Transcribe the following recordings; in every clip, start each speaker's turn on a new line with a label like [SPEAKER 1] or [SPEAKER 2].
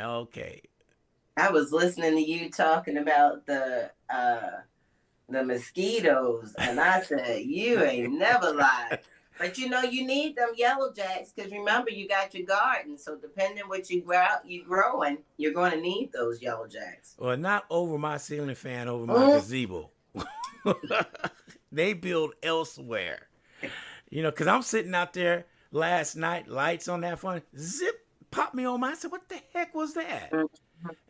[SPEAKER 1] Okay.
[SPEAKER 2] I was listening to you talking about the mosquitoes, and I said, "You ain't never lied." But you need them yellow jacks because remember you got your garden. So depending what you growing, you're going to need those yellow jacks.
[SPEAKER 1] Well, not over my ceiling fan, over my
[SPEAKER 2] Mm.
[SPEAKER 1] gazebo. They build elsewhere. Because I'm sitting out there last night, lights on that phone, zip, popped me on my. I said, what the heck was that?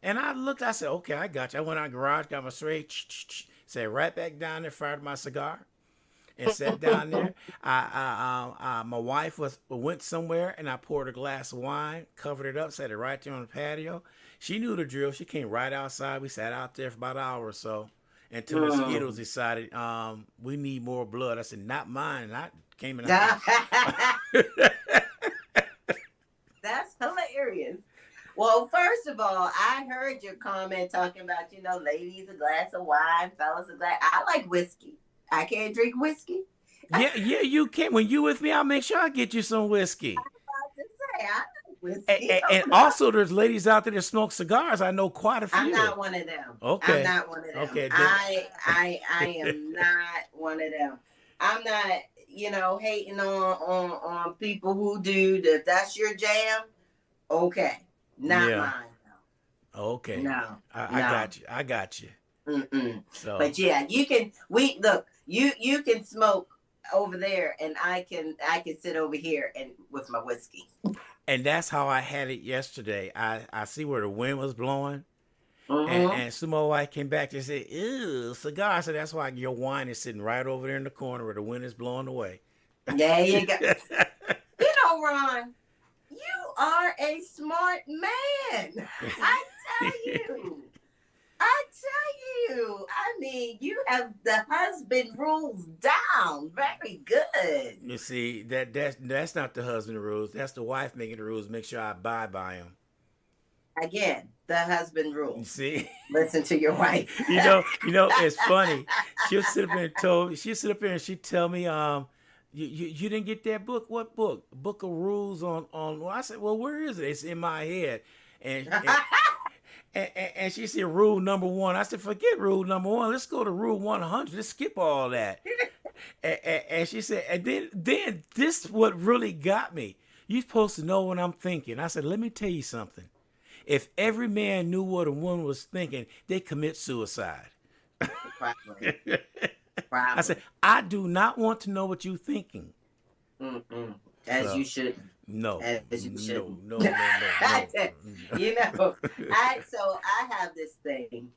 [SPEAKER 1] And I looked, I said, okay, I got you. I went out the garage, got my straight, sat right back down there, fired my cigar, and sat down there. My wife went somewhere, and I poured a glass of wine, covered it up, set it right there on the patio. She knew the drill. She came right outside. We sat out there for about an hour or so until mosquitoes decided we need more blood. I said, not mine. And I came in the house.
[SPEAKER 2] That's hilarious. Well, first of all, I heard your comment talking about, ladies, a glass of wine, fellas, a glass. I like whiskey. I can't drink whiskey.
[SPEAKER 1] Yeah, you can. When you with me, I'll make sure I get you some whiskey.
[SPEAKER 2] I was about to say, I like whiskey.
[SPEAKER 1] And also, there's ladies out there that smoke cigars. I know quite a few.
[SPEAKER 2] I'm not one of them.
[SPEAKER 1] Okay.
[SPEAKER 2] I'm not one of them.
[SPEAKER 1] Okay.
[SPEAKER 2] I am not one of them. I'm not, hating on people who do. If that's your jam, okay. Not mine. No.
[SPEAKER 1] Okay.
[SPEAKER 2] No.
[SPEAKER 1] I got you.
[SPEAKER 2] Mm-mm.
[SPEAKER 1] So.
[SPEAKER 2] But yeah, you can. You can smoke over there, and I can sit over here and with my whiskey.
[SPEAKER 1] And that's how I had it yesterday. I see where the wind was blowing. And Sumo White came back and said, ew, cigar. So that's why your wine is sitting right over there in the corner where the wind is blowing away.
[SPEAKER 2] There you go. Ron, you are a smart man. I tell you. I mean, you have the husband rules down. Very good.
[SPEAKER 1] You see, that's not the husband rules. That's the wife making the rules. Make sure I abide by them.
[SPEAKER 2] Again, the husband rules.
[SPEAKER 1] You see?
[SPEAKER 2] Listen to your wife.
[SPEAKER 1] It's funny. She'll sit up here and she'd tell me, you didn't get that book? What book? Book of Rules on well, I said, well, where is it? It's in my head. And she said, rule number 1. I said, forget rule number 1. Let's go to rule 100. Let's skip all that. And she said, and then this is what really got me. You're supposed to know what I'm thinking. I said, let me tell you something. If every man knew what a woman was thinking, they commit suicide.
[SPEAKER 2] Probably.
[SPEAKER 1] I said, I do not want to know what you're thinking.
[SPEAKER 2] As you should.
[SPEAKER 1] No.
[SPEAKER 2] As you should.
[SPEAKER 1] No.
[SPEAKER 2] So I have this thing.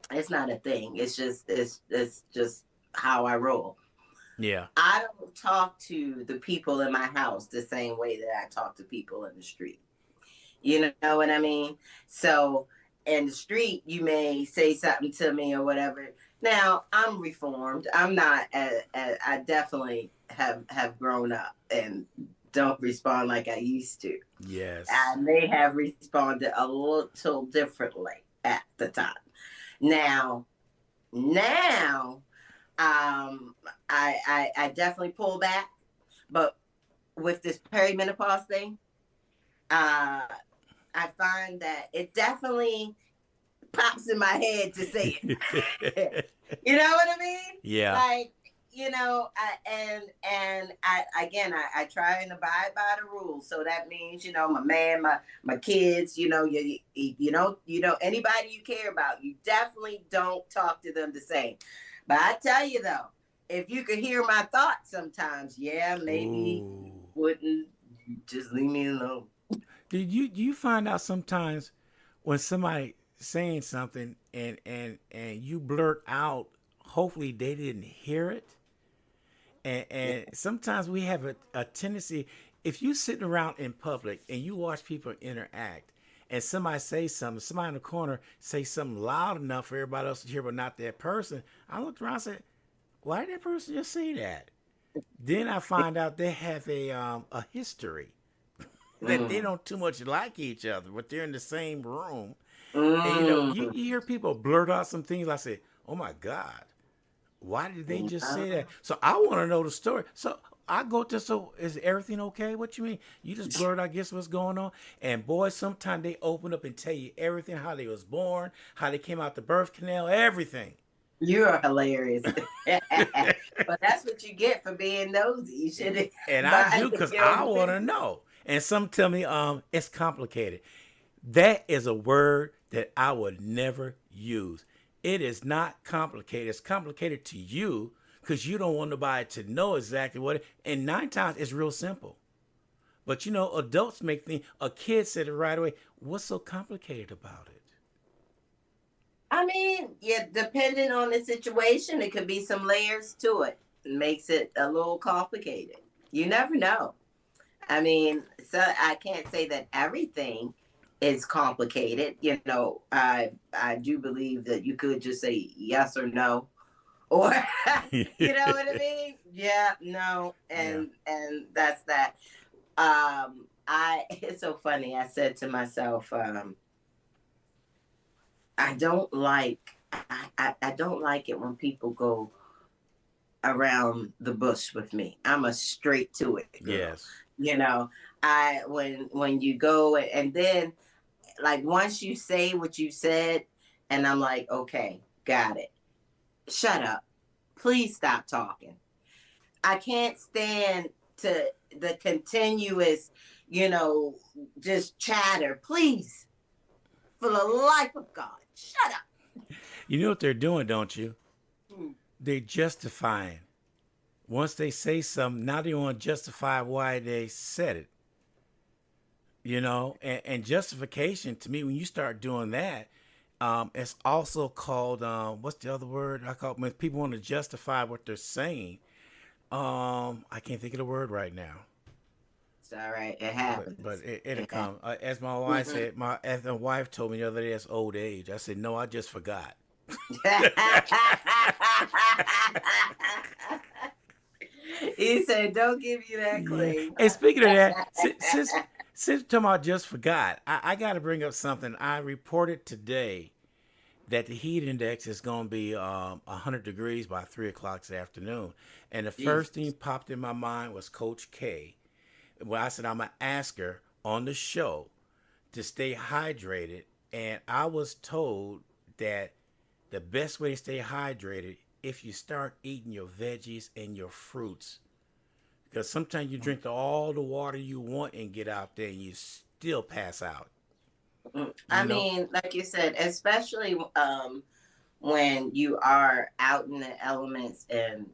[SPEAKER 2] It's not a thing. It's just how I roll.
[SPEAKER 1] Yeah.
[SPEAKER 2] I don't talk to the people in my house the same way that I talk to people in the street. You know what I mean? So in the street, you may say something to me or whatever. Now, I'm reformed. I'm not, I definitely have grown up and don't respond like I used to.
[SPEAKER 1] Yes.
[SPEAKER 2] I may have responded a little differently at the time. Now, I definitely pull back, but with this perimenopause thing, I find that it definitely pops in my head to say it. You know what I mean?
[SPEAKER 1] Yeah.
[SPEAKER 2] Like, I try and abide by the rules. So that means, my man, my kids, anybody you care about, you definitely don't talk to them the same. But I tell you though, if you could hear my thoughts sometimes, maybe wouldn't just leave me alone.
[SPEAKER 1] Do you find out sometimes when somebody saying something and you blurt out, hopefully they didn't hear it? And sometimes we have a tendency, if you're sitting around in public and you watch people interact and somebody say something, somebody in the corner say something loud enough for everybody else to hear, but not that person, I looked around and said, why did that person just say that? Then I find out they have a history. That they don't too much like each other, but they're in the same room. And you hear people blurt out some things. I say, oh my God, why did they just say that? So I want to know the story. So I go to, so is everything okay? What you mean? You just blurt out, guess what's going on? And boys, sometimes they open up and tell you everything, how they was born, how they came out the birth canal, everything.
[SPEAKER 2] You are hilarious. But that's what you get for being nosy. You should
[SPEAKER 1] And I
[SPEAKER 2] buy
[SPEAKER 1] do, because
[SPEAKER 2] your
[SPEAKER 1] I
[SPEAKER 2] own
[SPEAKER 1] want to
[SPEAKER 2] business.
[SPEAKER 1] know. And some tell me it's complicated. That is a word that I would never use. It is not complicated. It's complicated to you because you don't want nobody to know exactly what it is. And 9 times it's real simple. But you know, adults make things, a kid said it right away. What's so complicated about it?
[SPEAKER 2] I mean, yeah, depending on the situation, it could be some layers to it. It makes it a little complicated. You never know. I mean, so I can't say that everything is complicated. You know, I do believe that you could just say yes or no, or you know what I mean? Yeah, no, and that's that. I it's so funny. I said to myself, I don't like I don't like it when people go around the bush with me. I'm a straight to it girl.
[SPEAKER 1] Yes.
[SPEAKER 2] You know, I when you go and then like once you say what you said, and I'm like, okay, got it. Shut up. Please stop talking. I can't stand to the continuous, you know, just chatter. Please, for the life of God, shut up.
[SPEAKER 1] You know what they're doing, don't you?
[SPEAKER 2] Hmm.
[SPEAKER 1] They're justifying. Once they say something, now they want to justify why they said it. You know, and justification to me, when you start doing that, it's also called what's the other word I call it? When people want to justify what they're saying. I can't think of the word right now.
[SPEAKER 2] It's all right. It
[SPEAKER 1] But
[SPEAKER 2] happens.
[SPEAKER 1] it'll
[SPEAKER 2] It
[SPEAKER 1] come. As my wife
[SPEAKER 2] happens.
[SPEAKER 1] said, as my wife told me the other day, it's old age. I said, no, I just forgot.
[SPEAKER 2] He said, "Don't give you that
[SPEAKER 1] Yeah.
[SPEAKER 2] claim."
[SPEAKER 1] And speaking of that, since we're talking about just forgot, I got to bring up something. I reported today that the heat index is going to be 100 degrees by 3 o'clock this afternoon. And the first thing
[SPEAKER 2] Jesus.
[SPEAKER 1] popped in my mind was Coach K. Well, I said, I'm going to ask her on the show to stay hydrated. And I was told that the best way to stay hydrated, if you start eating your veggies and your fruits, because sometimes you drink all the water you want and get out there and you still pass out.
[SPEAKER 2] I
[SPEAKER 1] You know?
[SPEAKER 2] mean, like you said, especially when you are out in the elements and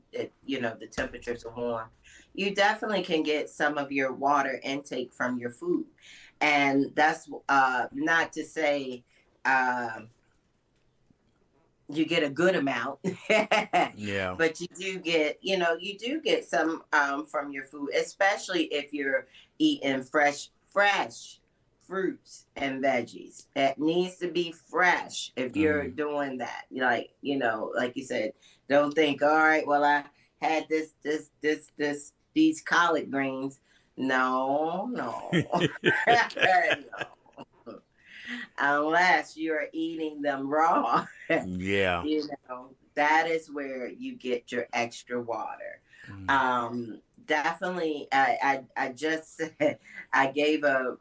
[SPEAKER 2] you know the temperatures are warm, you definitely can get some of your water intake from your food, and that's not to say you get a good amount,
[SPEAKER 1] Yeah.
[SPEAKER 2] but you do get, you know, you do get some from your food, especially if you're eating fresh fruits and veggies. It needs to be fresh if you're
[SPEAKER 1] Mm.
[SPEAKER 2] doing that. Like, you know, like you said, don't think, all right, well, I had these collard greens. No, no. No. Unless you're eating them raw.
[SPEAKER 1] Yeah.
[SPEAKER 2] You know, that is where you get your extra water.
[SPEAKER 1] Mm.
[SPEAKER 2] Definitely, I just said, I gave a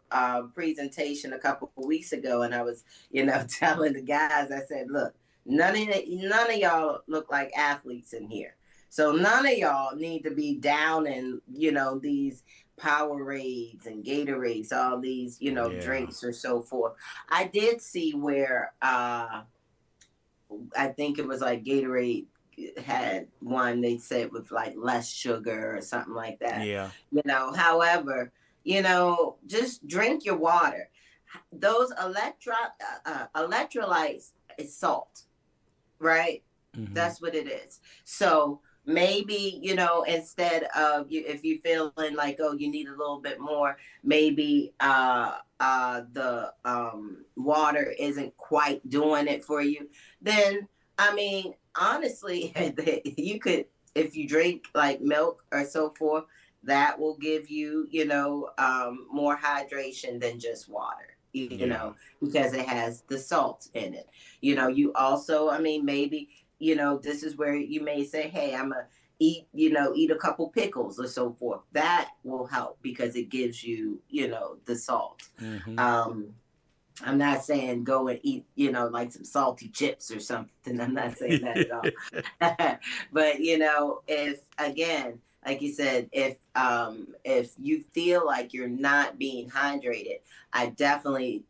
[SPEAKER 2] presentation a couple of weeks ago, and I was, you know, telling the guys, I said, look, none of y'all look like athletes in here. So none of y'all need to be down in, you know, these Powerades and Gatorades, all these, you know,
[SPEAKER 1] Yeah.
[SPEAKER 2] drinks or so forth. I did see where I think it was like Gatorade had one they said with like less sugar or something like that.
[SPEAKER 1] Yeah.
[SPEAKER 2] You know, however, you know, just drink your water. Those electrolytes is salt, right?
[SPEAKER 1] Mm-hmm.
[SPEAKER 2] That's what it is. So maybe, you know, instead of you, if you're feeling like, oh, you need a little bit more, maybe the water isn't quite doing it for you, then I mean, honestly, you could, if you drink like milk or so forth, that will give you, you know, more hydration than just water, you
[SPEAKER 1] Yeah.
[SPEAKER 2] know, because it has the salt in it. You know, you also, I mean, maybe, you know, this is where you may say, hey, I'm going to eat a couple pickles or so forth. That will help because it gives you, the salt.
[SPEAKER 1] Mm-hmm.
[SPEAKER 2] I'm not saying go and eat, like some salty chips or something. I'm not saying that at all. But if, again, like you said, if you feel like you're not being hydrated, I definitely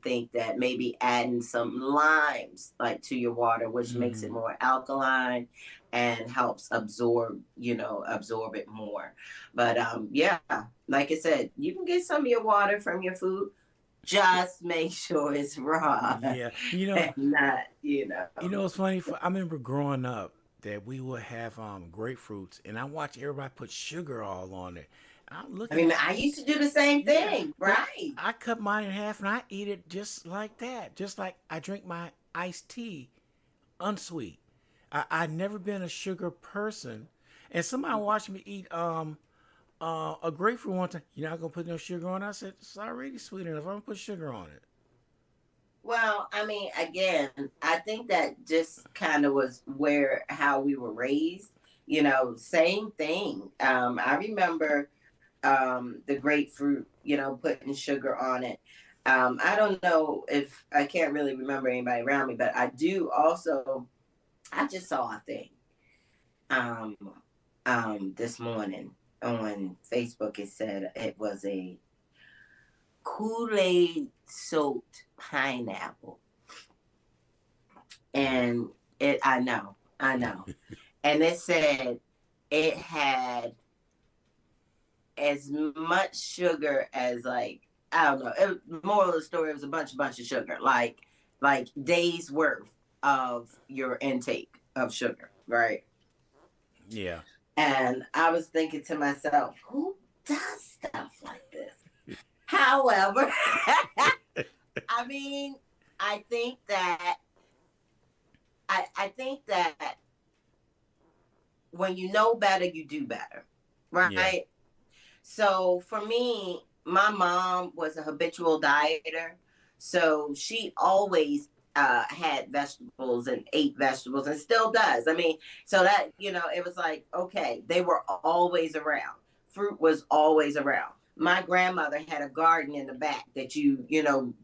[SPEAKER 2] think that maybe adding some limes like to your water, which makes it more alkaline and helps absorb it more. But yeah, like I said, you can get some of your water from your food. Just make sure it's raw.
[SPEAKER 1] Yeah,
[SPEAKER 2] And not,
[SPEAKER 1] it's funny. I remember growing up that we would have grapefruits, and I watch everybody put sugar all on it. I'm
[SPEAKER 2] I
[SPEAKER 1] looking
[SPEAKER 2] mean,
[SPEAKER 1] at
[SPEAKER 2] I used to do the same
[SPEAKER 1] yeah,
[SPEAKER 2] thing,
[SPEAKER 1] but
[SPEAKER 2] right?
[SPEAKER 1] I cut mine in half and I eat it just like that, just like I drink my iced tea, unsweet. I never been a sugar person, and somebody watched me eat a grapefruit one time. You're not gonna put no sugar on it? I said it's already sweet enough. I'm gonna put sugar on it.
[SPEAKER 2] Well, I mean, again, I think that just kind of was how we were raised. Same thing. I remember the grapefruit, putting sugar on it. I don't know if I can't really remember anybody around me, but I do also. I just saw a thing this morning on Facebook. It said it was a Kool-Aid soaked pineapple. And I know. And it said it had as much sugar as, like, I don't know. Moral of the story, it was a bunch of sugar, like days worth of your intake of sugar, right?
[SPEAKER 1] Yeah.
[SPEAKER 2] And I was thinking to myself, who does stuff like this? However, I mean, I think that when you know better, you do better, right?
[SPEAKER 1] Yeah.
[SPEAKER 2] So for me, my mom was a habitual dieter, so she always had vegetables and ate vegetables and still does. I mean, so that, it was like, okay, they were always around. Fruit was always around. My grandmother had a garden in the back that you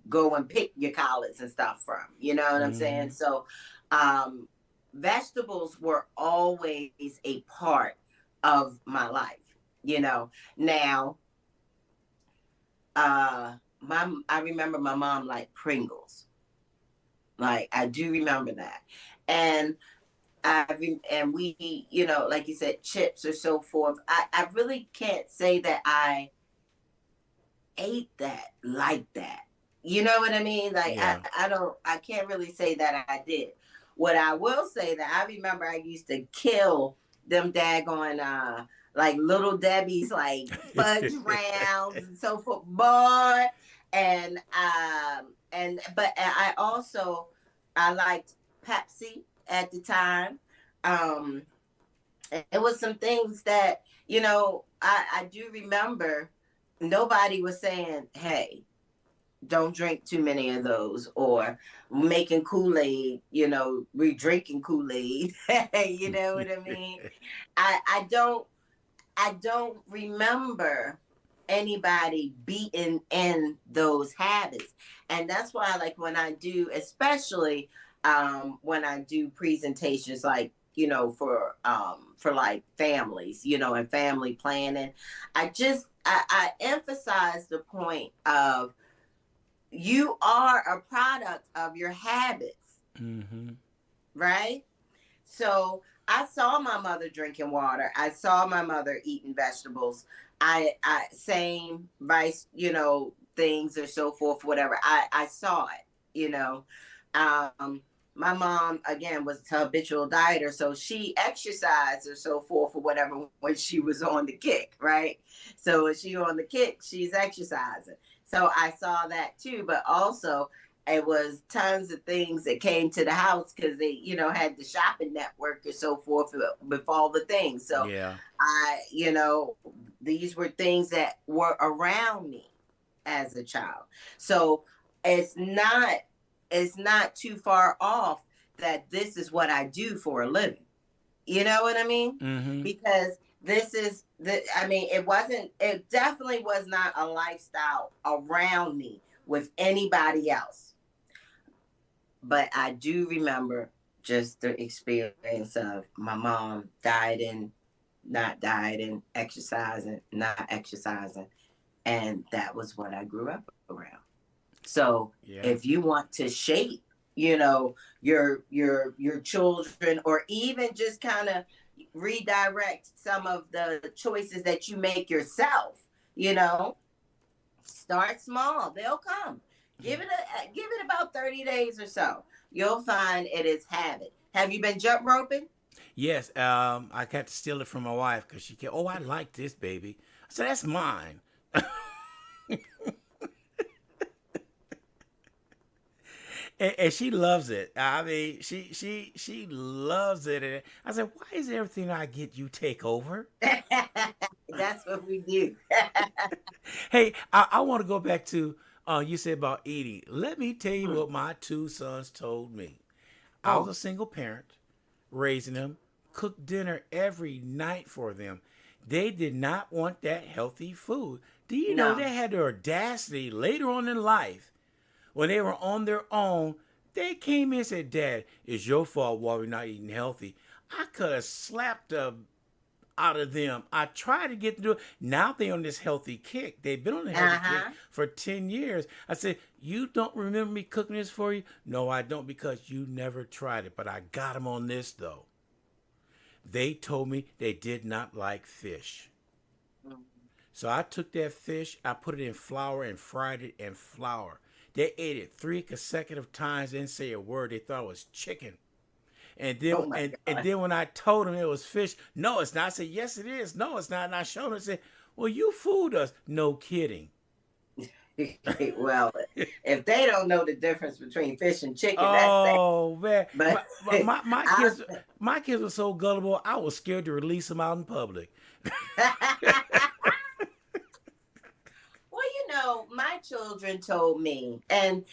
[SPEAKER 2] go and pick your collards and stuff from. You know what I'm saying? So vegetables were always a part of my life. Now, I remember my mom liked Pringles. Like, I do remember that. And we, like you said, chips or so forth. I really can't say that I ate that like that. You know what I mean? Like,
[SPEAKER 1] Yeah.
[SPEAKER 2] I can't really say that I did. What I will say that I remember I used to kill them daggone, like Little Debbie's, like fudge rounds and so forth, boy. But I liked Pepsi at the time. It was some things that, I do remember nobody was saying, hey, don't drink too many of those, or making Kool-Aid, re-drinking Kool-Aid. You know what I mean? I don't remember anybody beating in those habits. And that's why, like, when I do, especially when I do presentations, like, for like families, and family planning, I emphasize the point of you are a product of your habits, right? So I saw my mother drinking water. I saw my mother eating vegetables. I same vice, things or so forth, whatever. I saw it, my mom, again, was a habitual dieter, so she exercised or so forth or whatever when she was on the kick, right? So when she on the kick, she's exercising. So I saw that too, but also it was tons of things that came to the house because they, had the shopping network or so forth with all the things. So
[SPEAKER 1] Yeah.
[SPEAKER 2] these were things that were around me as a child. So it's not too far off that this is what I do for a living. You know what I mean?
[SPEAKER 1] Mm-hmm.
[SPEAKER 2] Because it definitely was not a lifestyle around me with anybody else. But I do remember just the experience of my mom dieting, not dieting, exercising, not exercising. And that was what I grew up around. So if you want to shape, your children, or even just kind of redirect some of the choices that you make yourself, start small. They'll come. Give it about 30 days or so. You'll find it is habit. Have you been jump roping?
[SPEAKER 1] Yes. I got to steal it from my wife because she kept, oh, I like this, baby. I said, that's mine. And she loves it. I mean, she loves it. And I said, why is everything I get you take over?
[SPEAKER 2] That's what we do.
[SPEAKER 1] Hey, I want to go back to you said about eating. Let me tell you what my two sons told me. I was a single parent, raising them, cooked dinner every night for them. They did not want that healthy food. Do you know they had the audacity later on in life, when they were on their own, they came in and said, Dad, it's your fault why we're not eating healthy. I could have slapped them out of them. I tried to get them to do it. Now they're on this healthy kick. They've been on a healthy kick for 10 years. I said, you don't remember me cooking this for you? No, I don't, because you never tried it. But I got them on this, though. They told me they did not like fish. So I took that fish, I put it in flour and fried it in flour. They ate it 3 consecutive times, didn't say a word. They thought it was chicken. And then and then when I told them it was fish, no, it's not. I said, yes, it is. No, it's not. And I showed them and said, well, you fooled us. No kidding.
[SPEAKER 2] Well, if they don't know the difference between fish and chicken,
[SPEAKER 1] oh,
[SPEAKER 2] that's
[SPEAKER 1] man.
[SPEAKER 2] But
[SPEAKER 1] my kids were so gullible, I was scared to release them out in public.
[SPEAKER 2] Well, my children told me, and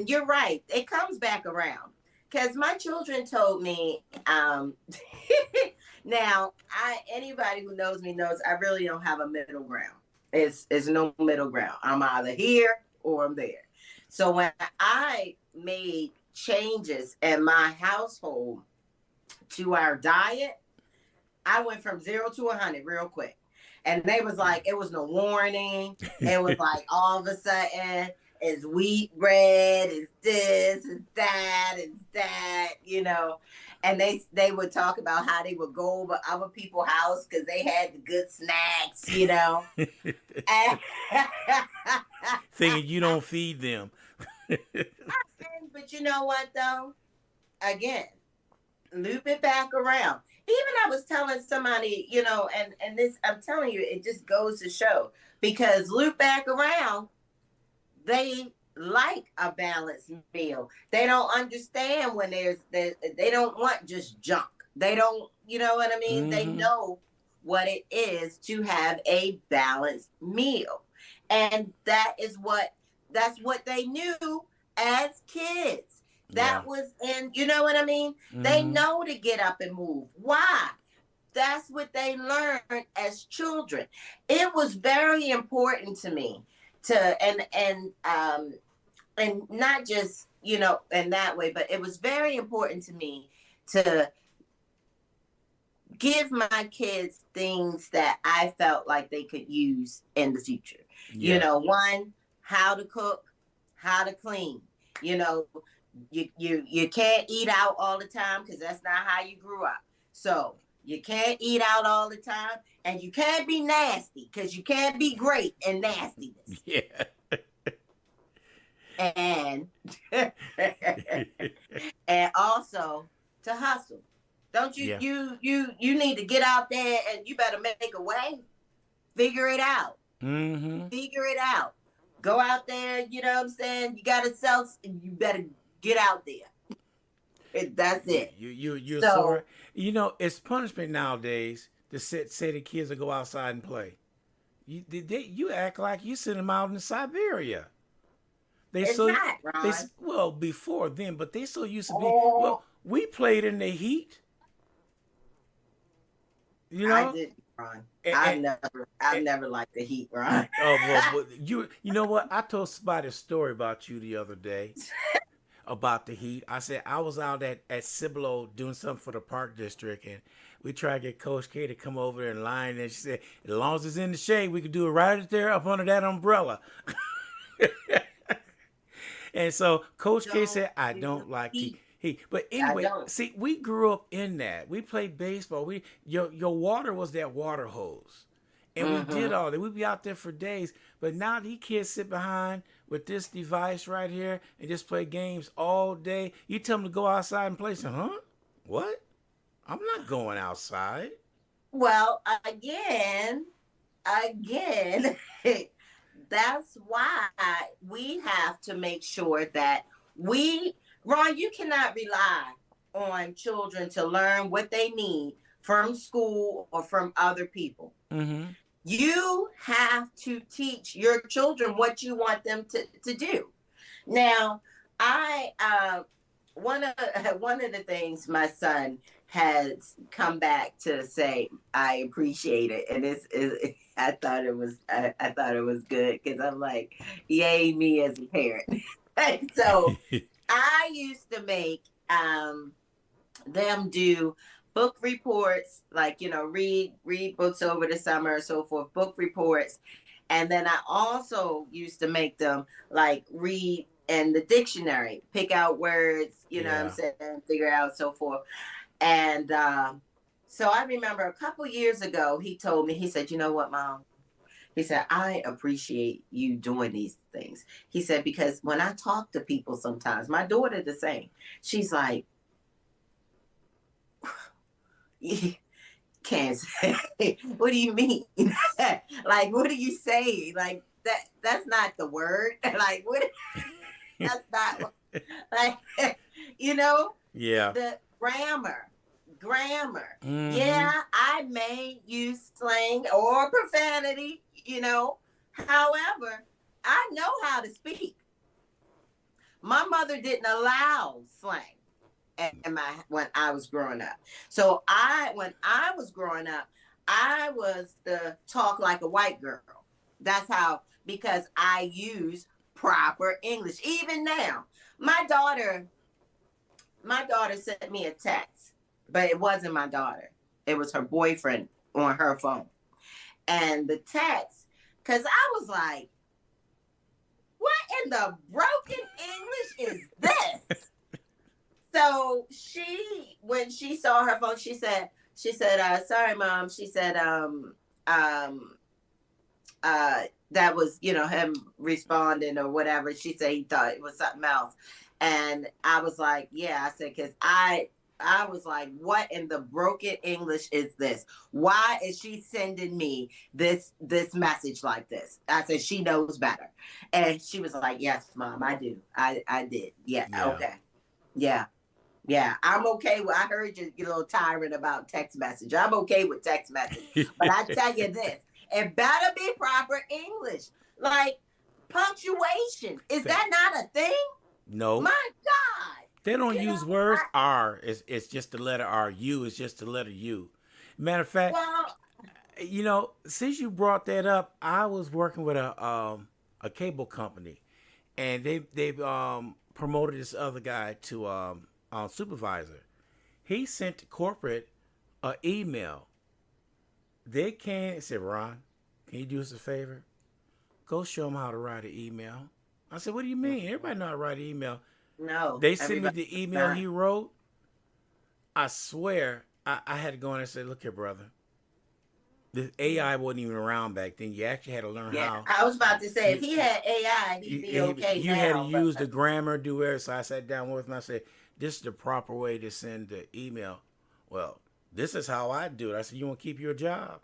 [SPEAKER 2] you're right, it comes back around. Because my children told me, now, anybody who knows me knows I really don't have a middle ground. It's no middle ground. I'm either here or I'm there. So when I made changes in my household to our diet, I went from 0 to 100 real quick. And they was like, it was no warning. It was like all of a sudden, it's wheat bread, it's this, it's that, And they would talk about how they would go over other people's house because they had the good snacks,
[SPEAKER 1] Thinking you don't feed them.
[SPEAKER 2] But you know what, though? Again, loop it back around. Even I was telling somebody, and this, I'm telling you, it just goes to show, because loop back around, they like a balanced meal. They don't understand when they don't want just junk. They don't, you know what I mean? Mm-hmm. They know what it is to have a balanced meal. And that's what they knew as kids. That was in, you know what I mean? Mm-hmm. They know to get up and move. Why? That's what they learned as children. It was very important to me and not just, in that way, but it was very important to me to give my kids things that I felt like they could use in the future. Yeah. One, how to cook, how to clean, You can't eat out all the time because that's not how you grew up. So you can't eat out all the time, and you can't be nasty because you can't be great in nastiness.
[SPEAKER 1] Yeah.
[SPEAKER 2] And and also to hustle. Don't you? Yeah. You need to get out there and you better make a way. Figure it out.
[SPEAKER 1] Mm-hmm.
[SPEAKER 2] Figure it out. Go out there. You know what I'm saying? You gotta sell. You better get out there. That's it.
[SPEAKER 1] You're sorry. It's punishment nowadays to say the kids will go outside and play. You act like you send them out in Siberia.
[SPEAKER 2] Not, Ron.
[SPEAKER 1] Well, before then, but they still used to be. Well, we played in the heat. You
[SPEAKER 2] I
[SPEAKER 1] know,
[SPEAKER 2] did, Ron.
[SPEAKER 1] and,
[SPEAKER 2] I've never liked the heat, Ron.
[SPEAKER 1] oh well, but you know what? I told somebody a story about you the other day about the heat. I said I was out at Cibolo doing something for the park district, and we tried to get Coach K to come over and line. And she said, as long as it's in the shade, we could do it right there up under that umbrella. And so Coach K
[SPEAKER 2] Don't
[SPEAKER 1] said, I
[SPEAKER 2] do
[SPEAKER 1] don't like
[SPEAKER 2] heat.
[SPEAKER 1] heat. But
[SPEAKER 2] I
[SPEAKER 1] anyway,
[SPEAKER 2] don't.
[SPEAKER 1] see, we grew up in that. We played baseball. Your water was that water hose. And we did
[SPEAKER 2] Mm-hmm.
[SPEAKER 1] all that. We'd be out there for days. But now these kids sit behind with this device right here and just play games all day. You tell them to go outside and play some, huh? What? I'm not going outside.
[SPEAKER 2] Well, again, that's why we have to make sure that Ron, you cannot rely on children to learn what they need from school or from other people.
[SPEAKER 1] Mm-hmm.
[SPEAKER 2] You have to teach your children what you want them to do. Now, I one of one of the things my son has come back to say I appreciate it, and I thought it was good because I'm like, yay me as a parent. And so I used to make them do book reports, like read books over the summer or so forth, book reports, and then I also used to make them like read in the dictionary, pick out words, you know what I'm
[SPEAKER 1] Yeah.
[SPEAKER 2] saying, figure out so forth. And so I remember a couple years ago, he told me, he said, you know what, Mom? He said, I appreciate you doing these things. He said, because when I talk to people sometimes, my daughter the same, she's like, can't say, what do you mean? Like, what do you say? Like, that's not the word. Like, what? That's not, like, you know,
[SPEAKER 1] Yeah.
[SPEAKER 2] the grammar.
[SPEAKER 1] Mm-hmm.
[SPEAKER 2] Yeah, I may use slang or profanity, However, I know how to speak. My mother didn't allow slang when I was growing up. So when I was growing up, I was the talk like a white girl. That's how, because I use proper English. Even now, my daughter sent me a text, but it wasn't my daughter. It was her boyfriend on her phone. And the text, because I was like, what in the broken English is this? So when she saw her phone, she said, sorry, Mom. She said, that was, him responding or whatever. She said he thought it was something else. And I was like, yeah, I said, because I was like, what in the broken English is this? Why is she sending me this message like this? I said, she knows better. And she was like, yes, Mom, I do. I did. Yeah.
[SPEAKER 1] Yeah.
[SPEAKER 2] Okay. Yeah. Yeah. I'm okay with, I heard you, little tyrant about text message. I'm okay with text message. But I tell you this, it better be proper English. Like punctuation. Is that not a thing?
[SPEAKER 1] No.
[SPEAKER 2] My God.
[SPEAKER 1] They don't use words. R it's just the letter R. U is just the letter U. Matter of fact,
[SPEAKER 2] Well,
[SPEAKER 1] since you brought that up, I was working with a cable company, and they promoted this other guy to supervisor. He sent to corporate an email. They came and said, Ron, can you do us a favor? Go show them how to write an email. I said, what do you mean? Everybody know how to write an email.
[SPEAKER 2] no.
[SPEAKER 1] They sent me
[SPEAKER 2] Everybody
[SPEAKER 1] the
[SPEAKER 2] does
[SPEAKER 1] email
[SPEAKER 2] not.
[SPEAKER 1] he wrote. I swear, I had to go in and say, look here, brother. The AI wasn't even around back then. You actually had to learn
[SPEAKER 2] Yeah,
[SPEAKER 1] how.
[SPEAKER 2] I was about to say, if
[SPEAKER 1] You,
[SPEAKER 2] he had AI, he'd be okay
[SPEAKER 1] you had to
[SPEAKER 2] now. But
[SPEAKER 1] use the grammar, do it. So I sat down with him. I said, this is the proper way to send the email. Well, this is how I do it. I said, you want to keep your job?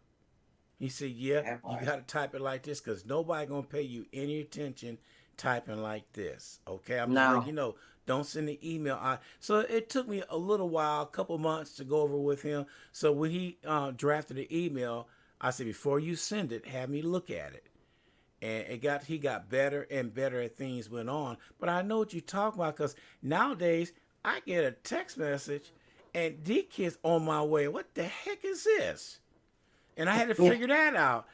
[SPEAKER 1] He said, yeah,
[SPEAKER 2] that
[SPEAKER 1] you
[SPEAKER 2] part.
[SPEAKER 1] got to type it like this because nobody going to pay you any attention typing like this. Okay, I'm just letting
[SPEAKER 2] No.
[SPEAKER 1] you know. Don't send the email out. So it took me a little while, a couple months to go over with him. So when he drafted the email, I said, before you send it, have me look at it. And he got better and better as things went on. But I know what you're talking about because nowadays I get a text message and these kids on my way. What the heck is this? And I had to figure that out.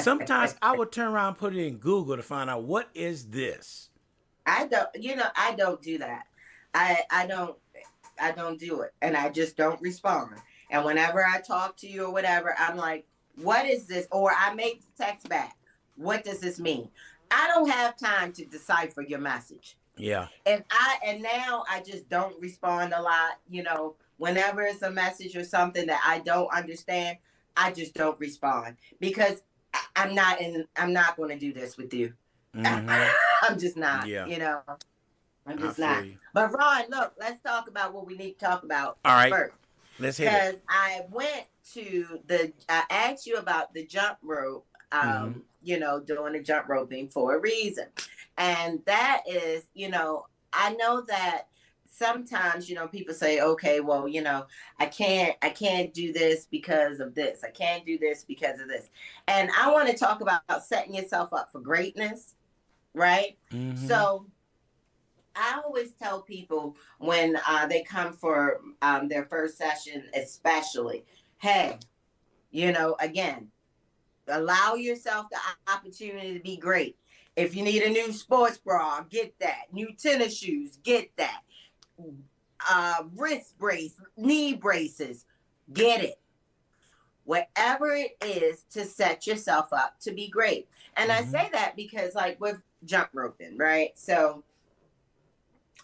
[SPEAKER 1] Sometimes I would turn around and put it in Google to find out what is this.
[SPEAKER 2] I don't do that. I don't do it, and I just don't respond. And whenever I talk to you or whatever, I'm like, what is this? Or I make the text back. What does this mean? I don't have time to decipher your message.
[SPEAKER 1] Yeah.
[SPEAKER 2] And now I just don't respond a lot. Whenever it's a message or something that I don't understand, I just don't respond because I'm not going to do this with you.
[SPEAKER 1] Mm-hmm.
[SPEAKER 2] I'm just not.
[SPEAKER 1] Yeah.
[SPEAKER 2] I'm just not. But Ron, look, let's talk about what we need to talk about first.
[SPEAKER 1] Let's hit it.
[SPEAKER 2] Because I asked you about the jump rope, doing the jump roping for a reason. And that is, I know that sometimes, people say, okay, well, I can't do this because of this. I can't do this because of this. And I want to talk about setting yourself up for greatness, right?
[SPEAKER 1] Mm-hmm.
[SPEAKER 2] So I always tell people when they come for their first session, especially, hey, again, allow yourself the opportunity to be great. If you need a new sports bra, get that. New tennis shoes, get that. Wrist brace, knee braces, get it. Whatever it is to set yourself up to be great. And I say that because like with jump roping, right? So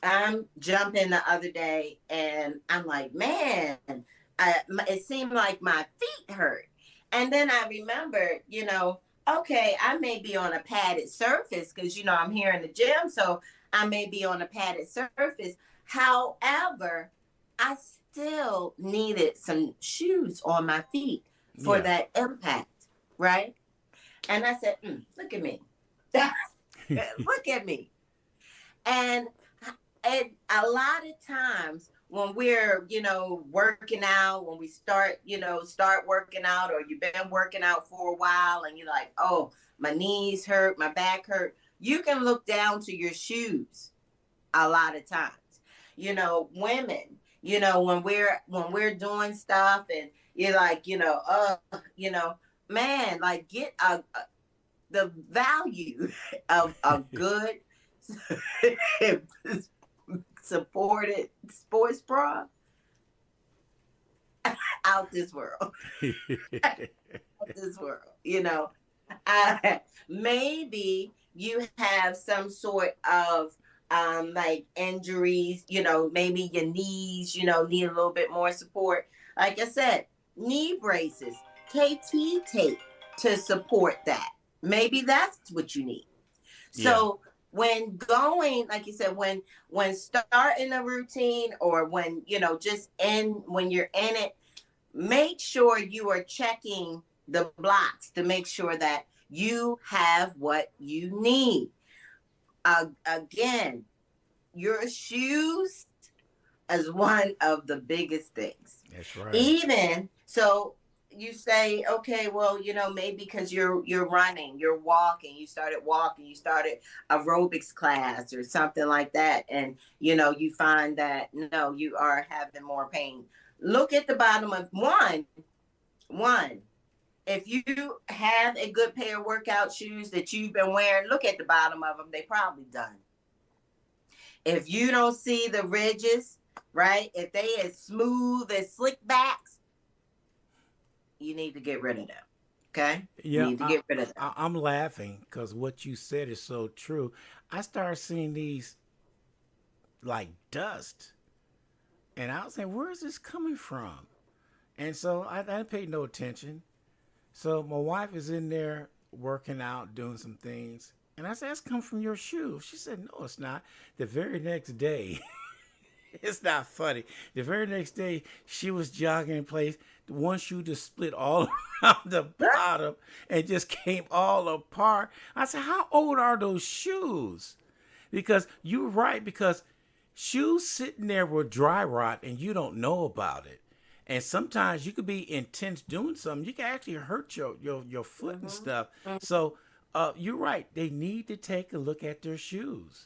[SPEAKER 2] I'm jumping the other day and I'm like, man, it seemed like my feet hurt. And then I remembered, okay, I may be on a padded surface because, I'm here in the gym. So I may be on a padded surface. However, I still needed some shoes on my feet for that impact, right? And I said, look at me. Look at me. And a lot of times when we're, working out, when we start working out, or you've been working out for a while and you're like, oh, my knees hurt, my back hurt, you can look down to your shoes a lot of times. Women, when we're doing stuff and you're like, man, like get the value of a good supported sports bra out this world. Out this world, maybe you have some sort of like injuries, maybe your knees, need a little bit more support. Like I said, knee braces, KT tape to support that. Maybe that's what you need. So when going, like you said, when starting a routine or when, when you're in it, make sure you are checking the blocks to make sure that you have what you need. Again, your shoes is one of the biggest things.
[SPEAKER 1] That's right.
[SPEAKER 2] Even so, you say, okay, well, maybe because you're running, you're walking, you started aerobics class or something like that, and you find that no, you are having more pain. Look at the bottom of one. If you have a good pair of workout shoes that you've been wearing, look at the bottom of them. They probably done. If you don't see the ridges, right? If they as smooth as slick backs, you need to get rid of them. Okay?
[SPEAKER 1] Yeah,
[SPEAKER 2] you need to get rid of them.
[SPEAKER 1] I'm laughing because what you said is so true. I started seeing these like dust. And I was saying, where is this coming from? And so I didn't pay no attention. So my wife is in there working out, doing some things. And I said, that's come from your shoe. She said, no, it's not. The very next day, it's not funny. The very next day, she was jogging in place. One shoe just split all around the bottom and just came all apart. I said, how old are those shoes? Because you're right, because shoes sitting there will dry rot and you don't know about it. And sometimes you could be intense doing something. You can actually hurt your foot and stuff. So you're right. They need to take a look at their shoes.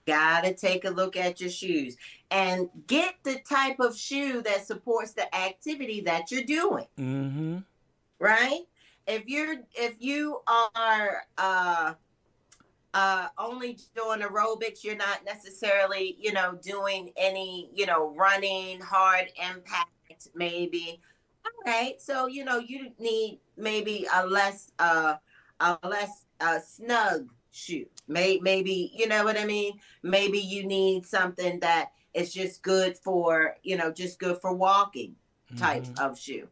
[SPEAKER 2] Gotta take a look at your shoes and get the type of shoe that supports the activity that you're doing.
[SPEAKER 1] Mm-hmm.
[SPEAKER 2] right? If you are only doing aerobics, you're not necessarily, doing any, running, hard impact, maybe. All right. So, you need maybe a less snug shoe. Maybe, you know what I mean? Maybe you need something that is just good for walking type
[SPEAKER 1] Mm-hmm.
[SPEAKER 2] of shoe,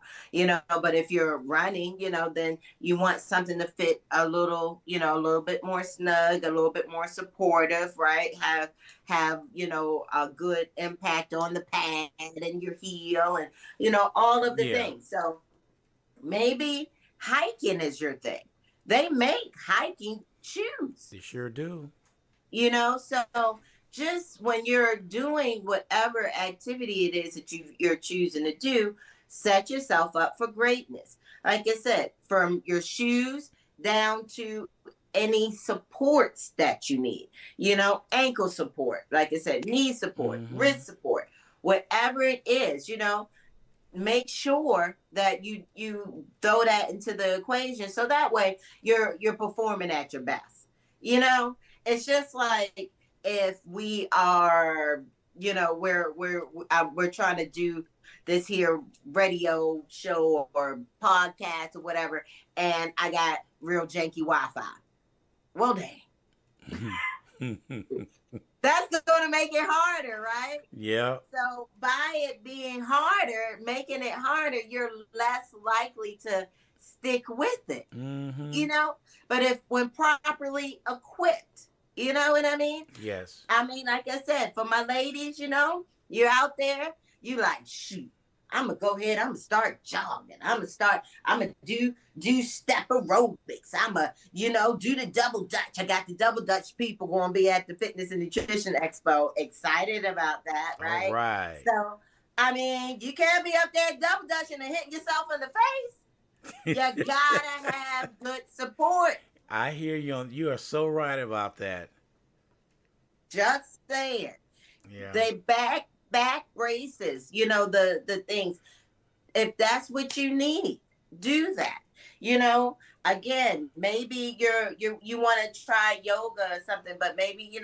[SPEAKER 2] but if you're running, then you want something to fit a little bit more snug, a little bit more supportive, right? Have a good impact on the pad and your heel, and all of the
[SPEAKER 1] Yeah,
[SPEAKER 2] things. So maybe hiking is your thing. They make hiking shoes,
[SPEAKER 1] they sure do.
[SPEAKER 2] so just when you're doing whatever activity it is that you're choosing to do, set yourself up for greatness. Like I said, from your shoes down to any supports that you need, ankle support, like I said, knee support,
[SPEAKER 1] Mm-hmm.
[SPEAKER 2] wrist support, whatever it is, make sure that you throw that into the equation, so that way you're performing at your best. you know it's just like, if we are, we're trying to do this here radio show or podcast or whatever, and I got real janky Wi-Fi. Well, dang, that's going to make it harder, right?
[SPEAKER 1] Yeah.
[SPEAKER 2] So by it being harder, making it harder, you're less likely to stick with it,
[SPEAKER 1] Mm-hmm.
[SPEAKER 2] you know? But if when properly equipped, you know what I mean?
[SPEAKER 1] Yes.
[SPEAKER 2] I mean, like I said, for my ladies, you're out there, you like, shoot, I'm gonna go ahead, I'm gonna start jogging. I'm gonna do step aerobics. I'm gonna, do the double dutch. I got the double dutch people gonna be at the Fitness and Nutrition Expo. Excited about that,
[SPEAKER 1] All
[SPEAKER 2] right?
[SPEAKER 1] right.
[SPEAKER 2] So, I mean, you can't be up there double dutching and hitting yourself in the face. You gotta have good support.
[SPEAKER 1] I hear you. You are so right about that.
[SPEAKER 2] Just saying.
[SPEAKER 1] Yeah.
[SPEAKER 2] They back braces, the things. If that's what you need, do that. Again, maybe you want to try yoga or something, but maybe you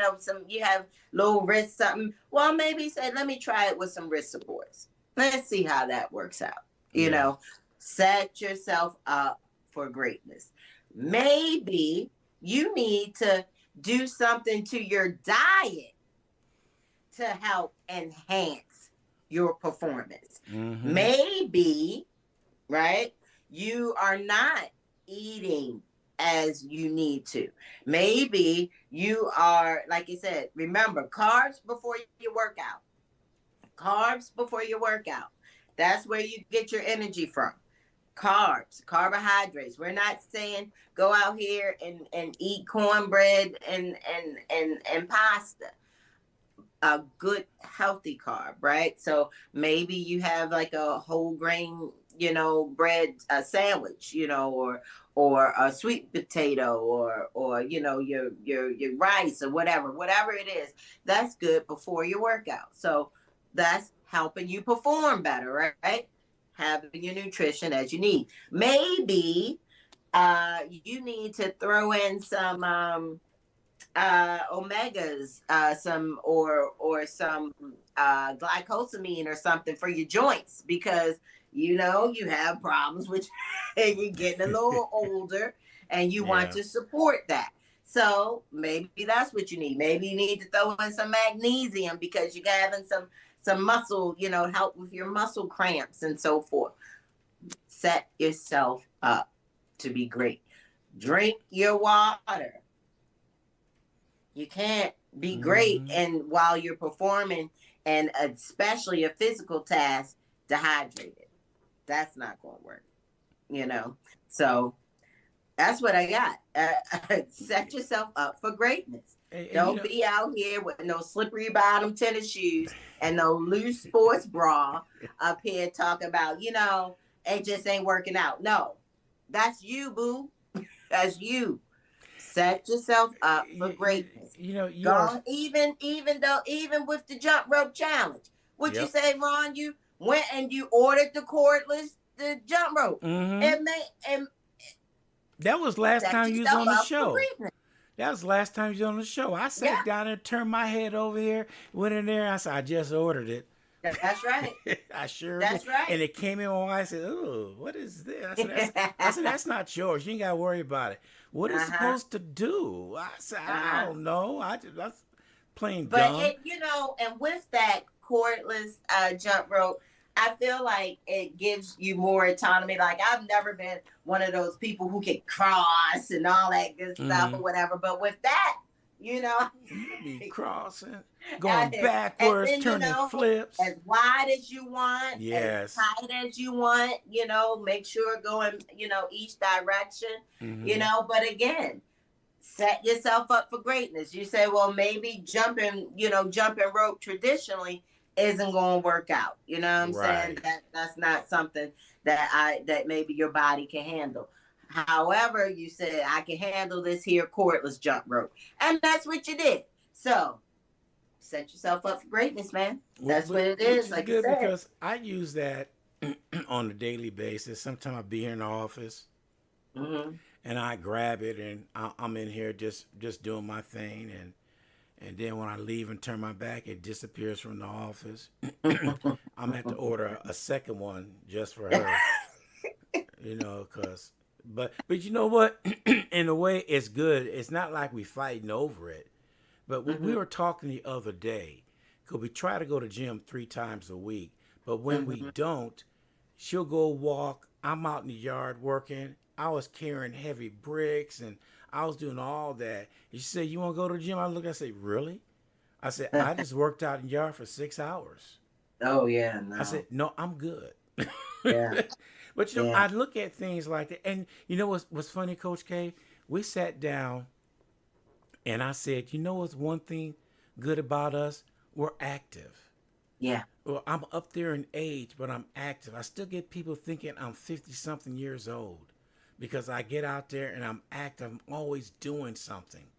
[SPEAKER 2] have low wrist something. Well, maybe say, let me try it with some wrist supports. Let's see how that works out. you
[SPEAKER 1] Yeah.
[SPEAKER 2] know Set yourself up for greatness. Maybe you need to do something to your diet to help enhance your performance.
[SPEAKER 1] Mm-hmm.
[SPEAKER 2] Maybe, right, you are not eating as you need to. Maybe you are, like you said, remember, carbs before you work out. Carbs before you work out. That's where you get your energy from. Carbs, carbohydrates. We're not saying go out here and eat cornbread and pasta. A good healthy carb, right? So maybe you have like a whole grain, bread sandwich, or a sweet potato, or your rice, or whatever it is. That's good before your workout. So that's helping you perform better, right? Having your nutrition as you need. Maybe you need to throw in some omegas, some or some glycosamine or something for your joints, because you have problems with and you're getting a little older and you want
[SPEAKER 1] Yeah.
[SPEAKER 2] to support that. So maybe that's what you need. Maybe you need to throw in some magnesium because you're having some muscle, help with your muscle cramps and so forth. Set yourself up to be great. Drink your water. You can't be great
[SPEAKER 1] Mm-hmm.
[SPEAKER 2] and while you're performing, and especially a physical task, dehydrated. That's not going to work, you know. So that's what I got. Set yourself up for greatness.
[SPEAKER 1] And
[SPEAKER 2] Don't be out here with no slippery bottom tennis shoes and no loose sports bra up here talking about, it just ain't working out. No, that's you, boo. That's you. Set yourself up for greatness.
[SPEAKER 1] you are.
[SPEAKER 2] Go, even with the jump rope challenge. What you
[SPEAKER 1] Yep.
[SPEAKER 2] say, Ron? You went and you ordered the cordless the jump rope.
[SPEAKER 1] Mm-hmm.
[SPEAKER 2] And
[SPEAKER 1] That was last
[SPEAKER 2] set
[SPEAKER 1] time you was
[SPEAKER 2] yourself
[SPEAKER 1] on the
[SPEAKER 2] up for
[SPEAKER 1] show.
[SPEAKER 2] greatness.
[SPEAKER 1] That was the last time you was on the show. I
[SPEAKER 2] Yeah,
[SPEAKER 1] sat down and turned my head over here, went in there. I said, I just ordered it.
[SPEAKER 2] that's right.
[SPEAKER 1] I sure did.
[SPEAKER 2] That's right.
[SPEAKER 1] And it came in my wife. I said, "Oh, what is this?" I said, "That's not yours. You ain't got to worry about it. What is it
[SPEAKER 2] Uh-huh.
[SPEAKER 1] supposed to do?" I said, "I
[SPEAKER 2] Uh-huh.
[SPEAKER 1] don't know. That's plain
[SPEAKER 2] But
[SPEAKER 1] dumb."
[SPEAKER 2] it, and with that cordless jump rope, I feel like it gives you more autonomy. Like I've never been one of those people who can cross and all that good stuff or whatever. But with that, you know,
[SPEAKER 1] You be crossing, going
[SPEAKER 2] and
[SPEAKER 1] backwards,
[SPEAKER 2] then
[SPEAKER 1] turning flips.
[SPEAKER 2] as wide as you want,
[SPEAKER 1] Yes.
[SPEAKER 2] as tight as you want, make sure going, each direction, But again, set yourself up for greatness. You say, well, maybe jumping rope traditionally isn't going to work out. You know what I'm saying? That's not something that maybe your body can handle. However, you said I can handle this here cordless jump rope, and that's what you did. So set yourself up for greatness, man. That's what it is.
[SPEAKER 1] Which is
[SPEAKER 2] like
[SPEAKER 1] good
[SPEAKER 2] you said.
[SPEAKER 1] because I use that on a daily basis. Sometimes I'll be here in the office and I grab it and I'm in here just doing my thing, and then when I leave and turn my back, it disappears from the office. I'm gonna have to order a second one just for her, because. But you know what? In a way, it's good. It's not like we fighting over it. But we were talking the other day, because we try to go to the gym 3 times a week. But when we don't, she'll go walk. I'm out in the yard working. I was carrying heavy bricks and I was doing all that. And she said, "You want to go to the gym?" I look, I said, "Really?" I said, "I just worked out in the yard for 6 hours."
[SPEAKER 2] Oh yeah, no.
[SPEAKER 1] I said, "No, I'm good."
[SPEAKER 2] Yeah.
[SPEAKER 1] But I look at things like that, and you know what's funny, Coach K? We sat down, and I said, "You know what's one thing good about us? We're active."
[SPEAKER 2] Yeah.
[SPEAKER 1] Well, I'm up there in age, but I'm active. I still get people thinking I'm 50-something years old because I get out there and I'm active. I'm always doing something,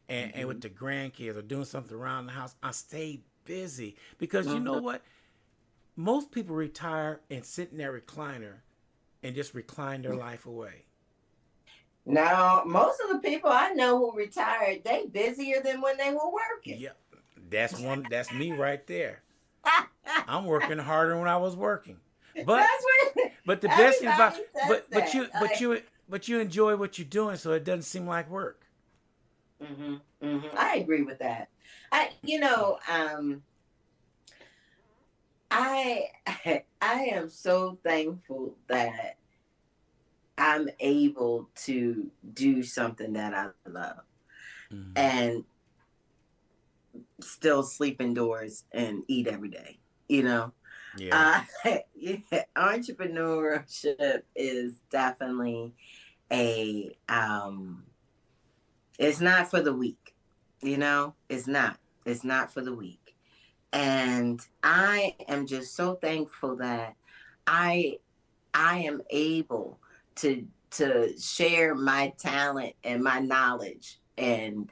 [SPEAKER 1] and with the grandkids or doing something around the house, I stay busy because you know what? Most people retire and sit in their recliner and just recline their life away.
[SPEAKER 2] Now, most of the people I know who retired, they busier than when they were working.
[SPEAKER 1] Yep, that's me right there. I'm working harder when I was working, but the best thing about but you enjoy what you're doing, so it doesn't seem like work.
[SPEAKER 2] I agree with that. I am so thankful that I'm able to do something that I love and still sleep indoors and eat every day. Entrepreneurship is definitely it's not for the weak. It's not for the weak. And I am just so thankful that I am able to share my talent and my knowledge and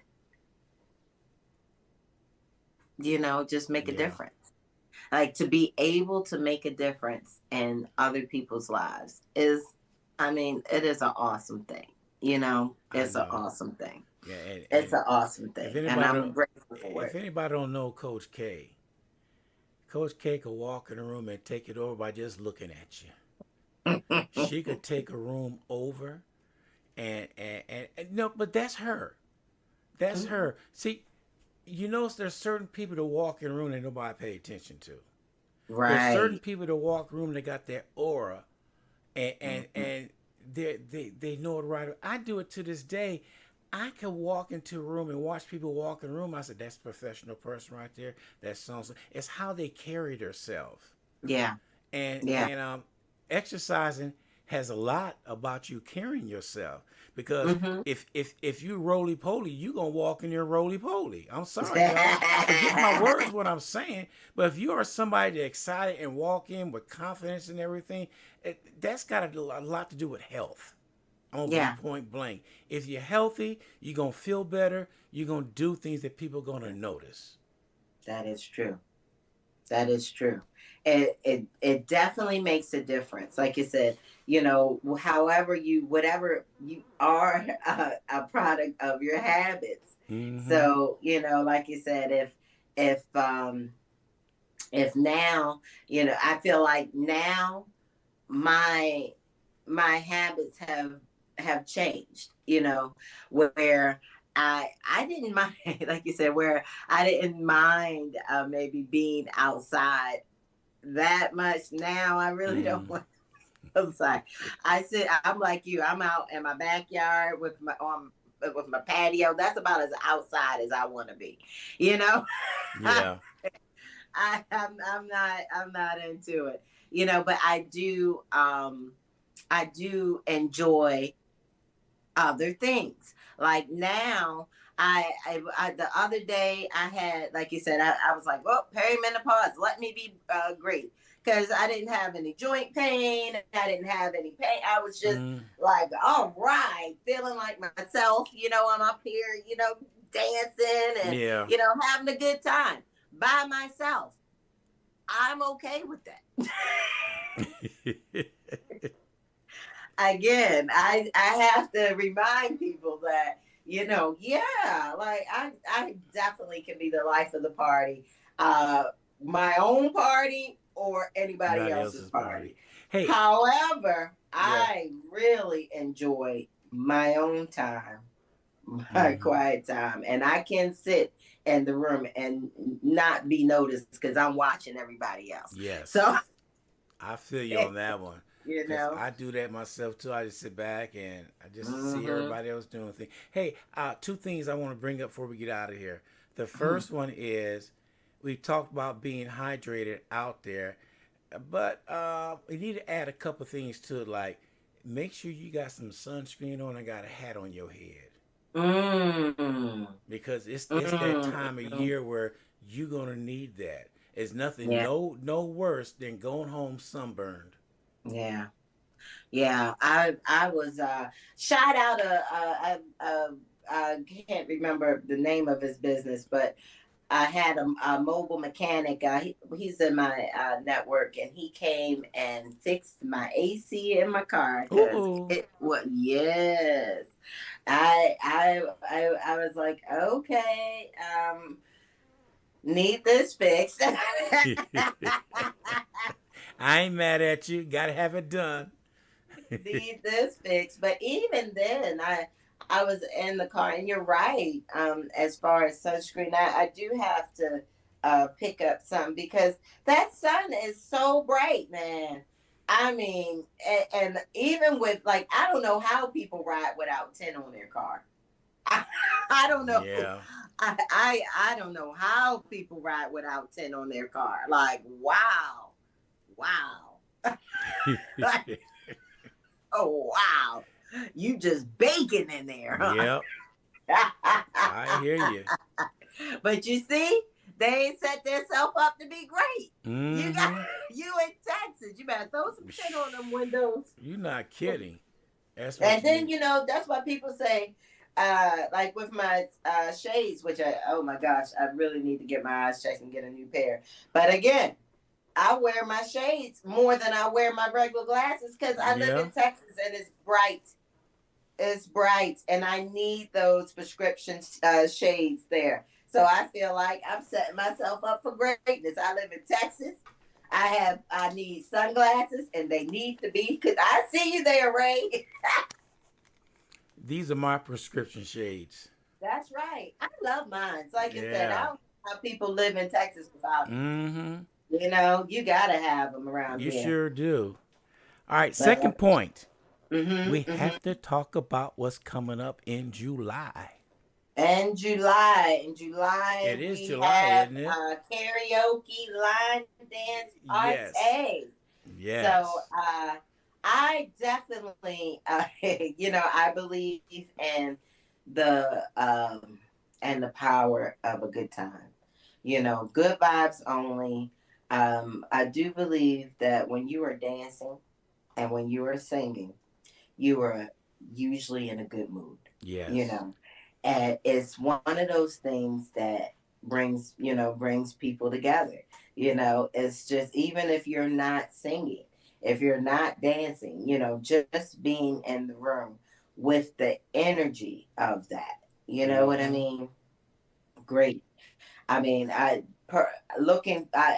[SPEAKER 2] just make a difference. Like to be able to make a difference in other people's lives it is an awesome thing. It's an awesome thing.
[SPEAKER 1] Yeah,
[SPEAKER 2] it's an awesome thing, and I'm grateful for it.
[SPEAKER 1] If anybody don't know Coach K could walk in a room and take it over by just looking at you. She could take a room over, and no, but that's her. That's her. See, there's certain people that walk in a room that nobody pay attention to.
[SPEAKER 2] Right.
[SPEAKER 1] There's certain people that walk in a room that got their aura, and they know it right. I do it to this day. I can walk into a room and watch people walk in a room. I said, "That's a professional person right there. That's so." It's how they carry themselves.
[SPEAKER 2] Yeah.
[SPEAKER 1] And exercising has a lot about you carrying yourself, because if you roly poly, you gonna walk in there roly poly. I'm sorry, y'all. Forget my words what I'm saying, but if you are somebody that's excited and walk in with confidence and everything, that's got a lot to do with health. I'm gonna be point blank. If you're healthy, you're gonna feel better. You're gonna do things that people are gonna notice.
[SPEAKER 2] That is true. That is true. It definitely makes a difference. Like you said, however whatever you are, a product of your habits.
[SPEAKER 1] Mm-hmm.
[SPEAKER 2] So, like you said, if if now, I feel like now my habits have changed, where I didn't mind, like you said, where I didn't mind maybe being outside that much. Now I really don't
[SPEAKER 1] Mm.
[SPEAKER 2] want outside. I'm like you. I'm out in my backyard with my patio. That's about as outside as I want to be. You know,
[SPEAKER 1] Yeah.
[SPEAKER 2] I'm not into it. But I do enjoy other things. Like now, the other day I had, like you said, I was like, well, perimenopause, let me be great. Because I didn't have any joint pain. I didn't have any pain. I was just
[SPEAKER 1] Mm.
[SPEAKER 2] like, all right, feeling like myself. I'm up here, dancing and,
[SPEAKER 1] Yeah.
[SPEAKER 2] having a good time by myself. I'm okay with that. Again, I have to remind people that, yeah, like I definitely can be the life of the party, uh, my own party or anybody
[SPEAKER 1] Anybody
[SPEAKER 2] else's
[SPEAKER 1] else's party.
[SPEAKER 2] party.
[SPEAKER 1] Hey,
[SPEAKER 2] However,
[SPEAKER 1] yeah.
[SPEAKER 2] I really enjoy my own time, my
[SPEAKER 1] Mm-hmm.
[SPEAKER 2] quiet time, and I can sit in the room and not be noticed because I'm watching everybody else.
[SPEAKER 1] Yes.
[SPEAKER 2] So,
[SPEAKER 1] I feel you on that one.
[SPEAKER 2] you
[SPEAKER 1] Because
[SPEAKER 2] know,
[SPEAKER 1] I do that myself too. I just sit back and I just see
[SPEAKER 2] hmm
[SPEAKER 1] everybody else doing things. Hey, two things I want to bring up before we get out of here. The first one is we talked about being hydrated out there, but we need to add a couple things to it, like make sure you got some sunscreen on and got a hat on your head.
[SPEAKER 2] mm,
[SPEAKER 1] Because it's that time of
[SPEAKER 2] mm,
[SPEAKER 1] year where you're gonna need that. It's nothing
[SPEAKER 2] yeah.
[SPEAKER 1] no worse than going home sunburned.
[SPEAKER 2] Yeah, yeah. I was shout out I can't remember the name of his business, but I had a mobile mechanic. He's in my network, and he came and fixed my AC in my car because
[SPEAKER 1] Ooh.
[SPEAKER 2] it was, yes. I was like, okay, need this fixed.
[SPEAKER 1] I ain't mad at you. Gotta have it done.
[SPEAKER 2] Need this fixed. But even then, I was in the car, and you're right. As far as sunscreen, I do have to pick up some because that sun is so bright, man. I mean, and even with like, I don't know how people ride without tint on their car. I don't know.
[SPEAKER 1] Yeah.
[SPEAKER 2] I don't know how people ride without tint on their car. Like, wow, wow. Like, oh wow, you just baking in there,
[SPEAKER 1] Yep.
[SPEAKER 2] huh?
[SPEAKER 1] I hear you.
[SPEAKER 2] But you see, they ain't set themselves up to be great. You got
[SPEAKER 1] Mm-hmm.
[SPEAKER 2] you in Texas. You better throw some tint on them windows.
[SPEAKER 1] You're not kidding. That's what
[SPEAKER 2] And
[SPEAKER 1] you
[SPEAKER 2] then
[SPEAKER 1] need.
[SPEAKER 2] that's what people say. Like with my shades, which oh my gosh, I really need to get my eyes checked and get a new pair. But again, I wear my shades more than I wear my regular glasses because I live
[SPEAKER 1] Yeah.
[SPEAKER 2] in Texas and it's bright. It's bright, and I need those prescription shades there. So I feel like I'm setting myself up for greatness. I live in Texas. I need sunglasses, and they need to be because I see you there, Ray.
[SPEAKER 1] These are my prescription shades.
[SPEAKER 2] That's right. I love mine. So like I said, I
[SPEAKER 1] Yeah.
[SPEAKER 2] don't know how people live in Texas without them.
[SPEAKER 1] Mm-hmm.
[SPEAKER 2] You gotta have them around
[SPEAKER 1] You
[SPEAKER 2] here.
[SPEAKER 1] sure do. All right,
[SPEAKER 2] But
[SPEAKER 1] second point. We
[SPEAKER 2] mm-hmm.
[SPEAKER 1] have to talk about what's coming up in July.
[SPEAKER 2] And July. In July,
[SPEAKER 1] It is
[SPEAKER 2] we
[SPEAKER 1] July,
[SPEAKER 2] have
[SPEAKER 1] isn't it?
[SPEAKER 2] karaoke, line dance
[SPEAKER 1] Yes.
[SPEAKER 2] parties. So
[SPEAKER 1] Yes.
[SPEAKER 2] I definitely, I believe in the the power of a good time. Good vibes only. I do believe that when you are dancing and when you are singing, you are usually in a good mood. You
[SPEAKER 1] Yes.
[SPEAKER 2] know, and it's one of those things that brings people together. It's just, even if you're not singing, if you're not dancing, just being in the room with the energy of that. You know what I
[SPEAKER 1] Mm-hmm.
[SPEAKER 2] mean? Great. I mean, I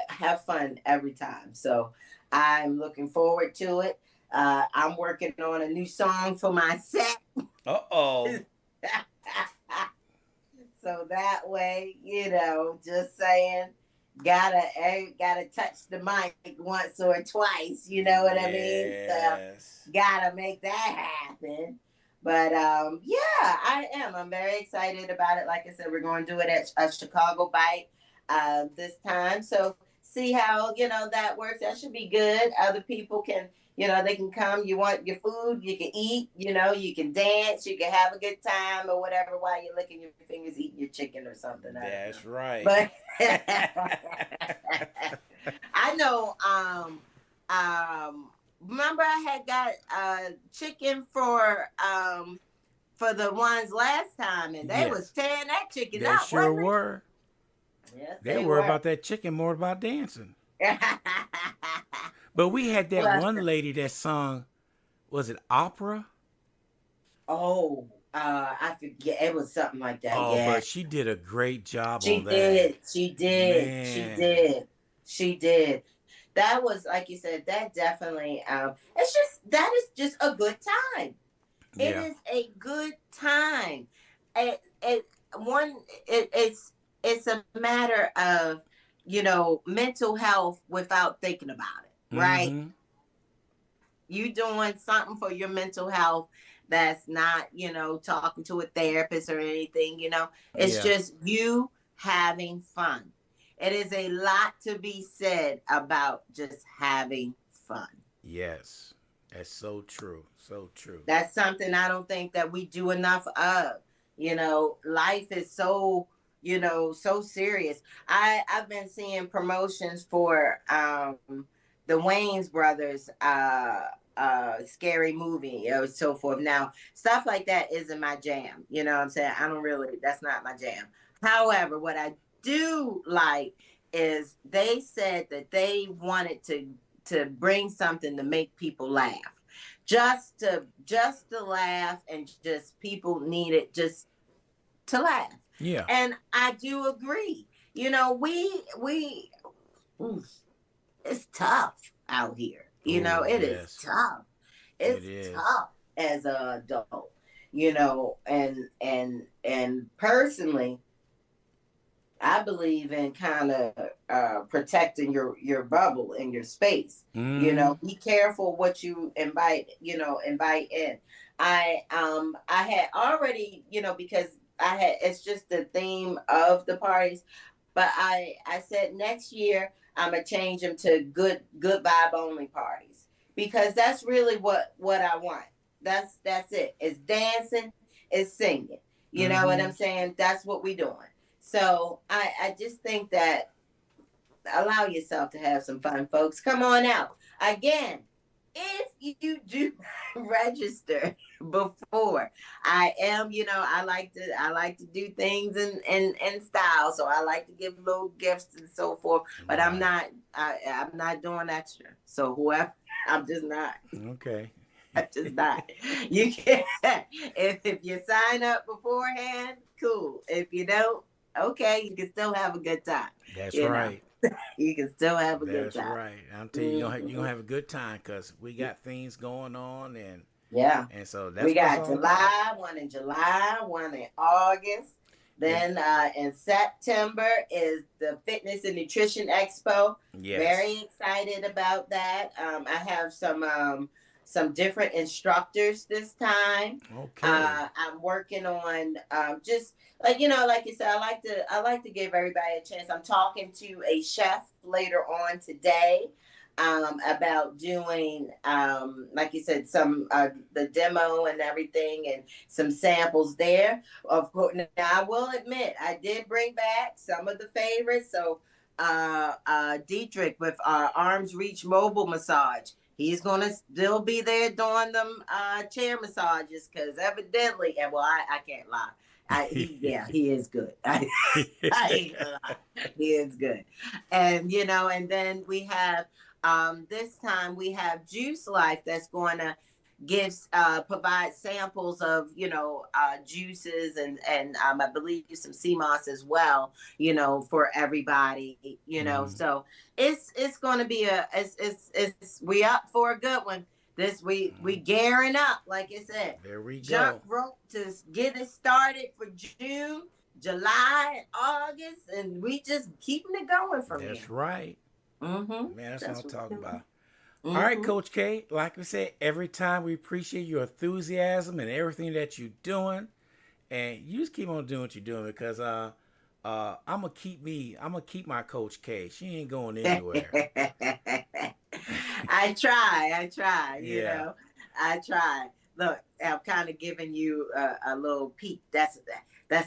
[SPEAKER 2] have fun every time. So I'm looking forward to it. I'm working on a new song for my set.
[SPEAKER 1] Uh-oh.
[SPEAKER 2] So that way, just saying, gotta touch the mic once or twice. You know what I mean? So
[SPEAKER 1] Yes.
[SPEAKER 2] gotta make that happen. But yeah, I am. I'm very excited about it. Like I said, we're going to do it at a Chicago Bite this time. So see how that works. That should be good. Other people can, they can come. You want your food, you can eat. You can dance, you can have a good time or whatever while you're licking your fingers, eating your chicken or something. I don't know.
[SPEAKER 1] That's right.
[SPEAKER 2] But I know. Remember I had got chicken for the ones last time, and they was
[SPEAKER 1] Yes.
[SPEAKER 2] tearing that chicken
[SPEAKER 1] They
[SPEAKER 2] up,
[SPEAKER 1] sure
[SPEAKER 2] wasn't they?
[SPEAKER 1] were.
[SPEAKER 2] Yes,
[SPEAKER 1] They
[SPEAKER 2] they
[SPEAKER 1] were
[SPEAKER 2] were.
[SPEAKER 1] about that chicken more about dancing. But we had that
[SPEAKER 2] Well,
[SPEAKER 1] one lady that sung, was it opera?
[SPEAKER 2] oh, I forget. It was something like that.
[SPEAKER 1] Oh,
[SPEAKER 2] Yeah,
[SPEAKER 1] but she did a great job
[SPEAKER 2] she
[SPEAKER 1] on that.
[SPEAKER 2] did. She did. She
[SPEAKER 1] Man.
[SPEAKER 2] did. She did. That was, like you said. That definitely. It's just, that is just a good time. It
[SPEAKER 1] Yeah.
[SPEAKER 2] is a good time. It one. It's a matter of mental health without thinking about it, right?
[SPEAKER 1] Mm-hmm.
[SPEAKER 2] You doing something for your mental health that's not, talking to a therapist or anything, it's
[SPEAKER 1] Yeah.
[SPEAKER 2] just you having fun. It is a lot to be said about just having fun.
[SPEAKER 1] Yes. That's so true. So true.
[SPEAKER 2] That's something I don't think that we do enough of. Life is so, so serious. I've been seeing promotions for the Wayne's brothers scary movie or so forth. Now, stuff like that isn't my jam. You know what I'm saying? I don't really, that's not my jam. However, what I do like is they said that they wanted to bring something to make people laugh. Just to laugh, and just people need it just to laugh.
[SPEAKER 1] Yeah.
[SPEAKER 2] And I do agree. We oof, it's tough out here.
[SPEAKER 1] Oh,
[SPEAKER 2] It is
[SPEAKER 1] yes.
[SPEAKER 2] tough.
[SPEAKER 1] It
[SPEAKER 2] It's
[SPEAKER 1] is.
[SPEAKER 2] tough as an adult. And personally, I believe in kind of protecting your bubble and your space.
[SPEAKER 1] Mm-hmm.
[SPEAKER 2] Be careful what you invite in. I had already, because it's just the theme of the parties, but I said next year I'm gonna change them to good vibe only parties, because that's really what I want. That's it. It's dancing, it's singing. You know what
[SPEAKER 1] Mm-hmm.
[SPEAKER 2] I'm saying? That's what we doing. So I just think that allow yourself to have some fun, folks. Come on out. Again, if you do register before, I am, I like to do things in style. So I like to give little gifts and so forth. But
[SPEAKER 1] Right.
[SPEAKER 2] I'm not doing extra. So whoever, I'm just not.
[SPEAKER 1] Okay.
[SPEAKER 2] I'm just not. You can if you sign up beforehand, cool. If you don't, okay, you can still have a good time.
[SPEAKER 1] That's
[SPEAKER 2] You know,
[SPEAKER 1] right.
[SPEAKER 2] you can still have a good
[SPEAKER 1] That's
[SPEAKER 2] time.
[SPEAKER 1] right. I'm telling you, you're
[SPEAKER 2] Mm-hmm.
[SPEAKER 1] gonna have a good time because we got things going on,
[SPEAKER 2] Yeah.
[SPEAKER 1] and so
[SPEAKER 2] We
[SPEAKER 1] that's what it's
[SPEAKER 2] got
[SPEAKER 1] all about.
[SPEAKER 2] July, one in July, one in August.
[SPEAKER 1] And
[SPEAKER 2] Then in September is the Fitness and Nutrition Expo.
[SPEAKER 1] yes.
[SPEAKER 2] Very excited about that. I have some different instructors this time.
[SPEAKER 1] Okay.
[SPEAKER 2] I'm working on just like you said, I like to give everybody a chance. I'm talking to a chef later on today about doing, like you said, some the demo and everything, and some samples there. Of course, now I will admit I did bring back some of the favorites. So, Dietrich with Arms Reach Mobile Massage. He's gonna still be there doing them chair massages, because evidently, and well, I can't lie. He is good. I ain't gonna lie. He is good. And and then we have this time we have Juice Life that's going to provide samples of juices and I believe some sea moss as well, for everybody, so it's going to be it's we up for a good one. This we gearing up, like I said.
[SPEAKER 1] There we
[SPEAKER 2] Jump
[SPEAKER 1] go.
[SPEAKER 2] rope to get it started for June, July, and August, and we just keeping it going from here.
[SPEAKER 1] That's right.
[SPEAKER 2] Mm-hmm.
[SPEAKER 1] Man, that's what I'm talking about.
[SPEAKER 2] Mm-hmm.
[SPEAKER 1] All right, Coach K, like we said, every time we appreciate your enthusiasm and everything that you're doing. And you just keep on doing what you're doing, because I'm gonna keep my Coach K. She ain't going anywhere.
[SPEAKER 2] I try,
[SPEAKER 1] Yeah.
[SPEAKER 2] I try. Look, I'm kind of giving you a little peek. That's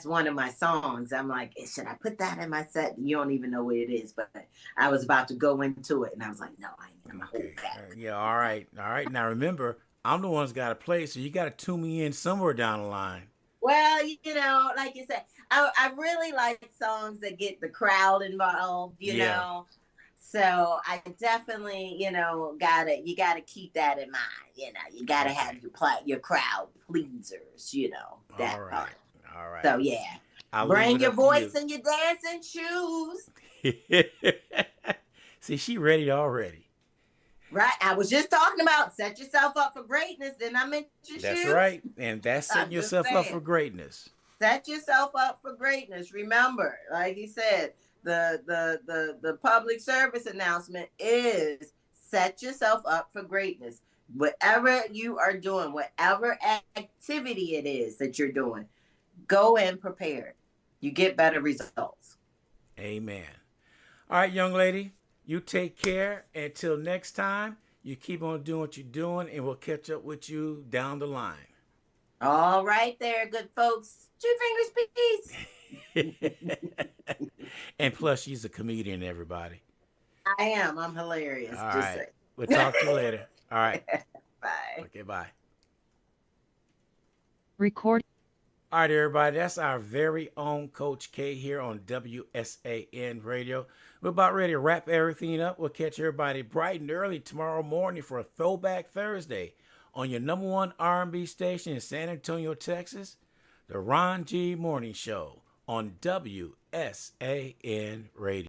[SPEAKER 2] one of my songs. I'm like, should I put that in my set? You don't even know what it is, but I was about to go into it, and I was like, no, I ain't gonna hold back.
[SPEAKER 1] Yeah, all right. Now remember, I'm the one who's got to play, so you got to tune me in somewhere down the line.
[SPEAKER 2] Well, like you said, I really like songs that get the crowd involved, you know. So I definitely, you gotta keep that in mind. You gotta have your crowd pleasers, that
[SPEAKER 1] All right.
[SPEAKER 2] part.
[SPEAKER 1] All right.
[SPEAKER 2] So yeah, bring your voice and your dancing shoes.
[SPEAKER 1] See, she ready already.
[SPEAKER 2] Right. I was just talking about set yourself up for greatness. Then I mentioned shoes.
[SPEAKER 1] That's right. And that's setting yourself up for greatness.
[SPEAKER 2] Set yourself up for greatness. Remember, like you said, the public service announcement is set yourself up for greatness. Whatever you are doing, whatever activity it is that you're doing, go in prepared. You get better results.
[SPEAKER 1] Amen. All right, young lady, you take care. Until next time, you keep on doing what you're doing, and we'll catch up with you down the line.
[SPEAKER 2] All right there, good folks. 2 fingers, peace.
[SPEAKER 1] And plus, she's a comedian, everybody.
[SPEAKER 2] I am. I'm hilarious.
[SPEAKER 1] All right. Say. We'll talk to you later. All right.
[SPEAKER 2] Bye.
[SPEAKER 1] Okay, bye.
[SPEAKER 3] Record.
[SPEAKER 1] All right, everybody. That's our very own Coach K here on WSAN Radio. We're about ready to wrap everything up. We'll catch everybody bright and early tomorrow morning for a Throwback Thursday on your number one R&B station in San Antonio, Texas, the Ron G. Morning Show on WSAN Radio.